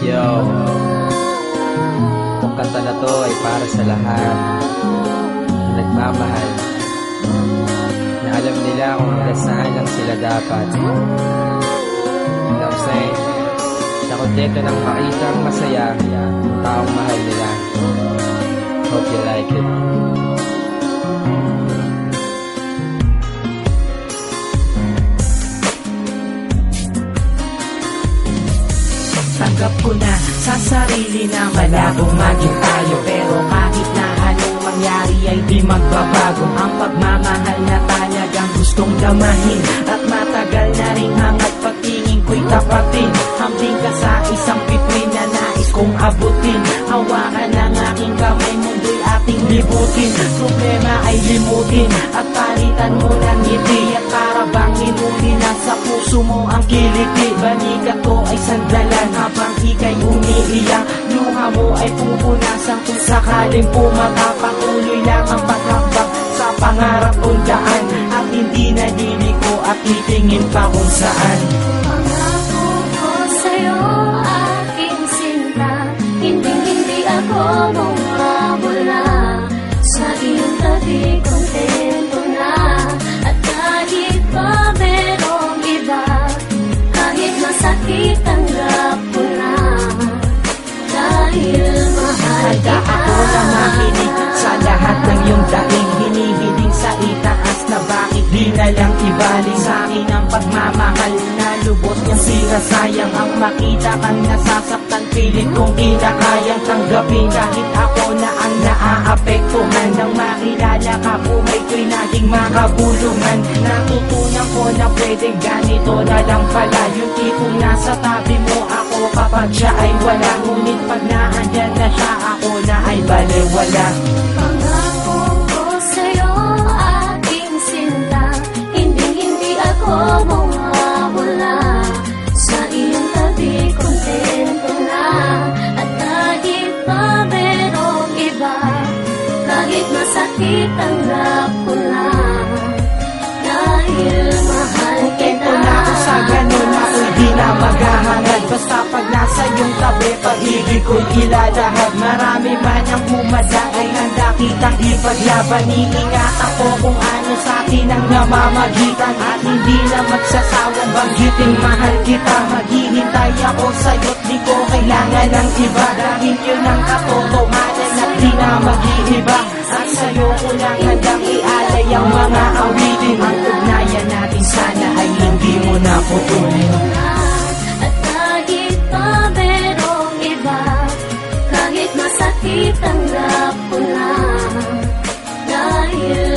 Yo, itong kanta na to ay para sa lahat na nagmamahal, na alam nila kung hanggang saan lang sila dapat. You know what I'm saying? Na kontento nang makitang masaya ang taong mahal nila. Hope you like it. Tanggap ko na sa sarili na malabong maging tayo, pero kahit na anong mangyari ay di magbabago ang pagmamahal na talagang gustong damahin. At matagal na rin hangat pagtingin ko'y tapatin. Hambing ka sa isang pipoy na nais kong abutin. Hawakan ng aking kamay, mundo'y ating libutin. Problema ay limutin at palitan mo ng ngiti. At para bang inuli na sa puso mo ang kiliti. Balikat ko ay sandalan habang ika'y umiiyak. Luha mo ay pupunasan kung sakaling pumapapatuloy lang ang paghambang sa pangarap kong daan. At hindi na liliko at titingin pa kung saan. Pangako ko sa'yo, aking sinta, hindi ako mawawala. Sa iyong tabi, kontento na. At kahit pa merong iba, kahit masakit tanggap ko na. Dahil mahal Handa kita. ako na makinig sa lahat ng iyong daing. Hinihiling sa itaas na bakit di na lang ibalik sa akin ang pagmamahal na lubos niyang sinasayang. Ang makita kang nasasaktan, pilit kong kinakayang tanggapin. Kahit ako na ang naaapektuhan, nang makilala ka, buhay ko'y naging makabulungan. Natutunan ko na pwedeng ganito na lang pala, yung tipong nasa tabi mo ako kapag siya ay wala. Ngunit pag naandyan na siya, ako na ay balewala. Pangako ko sa'yo, aking sinta, hindi ako mawawala. Sa iyong tabi, kontento na. At kahit pa merong iba, kahit masakit tanggap ko na. Dahil mahal Kontento kita. na ako sa ganun, ako'y di na maghahangad. Basta pag nasa iyong tabi, pag-ibig ko'y ilalahad. Marami man ang pumadaan, ay handa kitang ipaglaban. Iingat ako kung ano sa atin ang namamagitan. At hindi na magsasawang banggitin mahal kita. Maghihintay ako sa'yo't di ko kailangan ng iba. Dahil yun ang katotohanan at di na mag-iiba. At sa'yo ko lang handang ialay ang mga awitin. Ang ugnayan natin sana ay hindi mo na putulin. At kahit pa merong iba, kahit masakit tanggap ko na. Dahil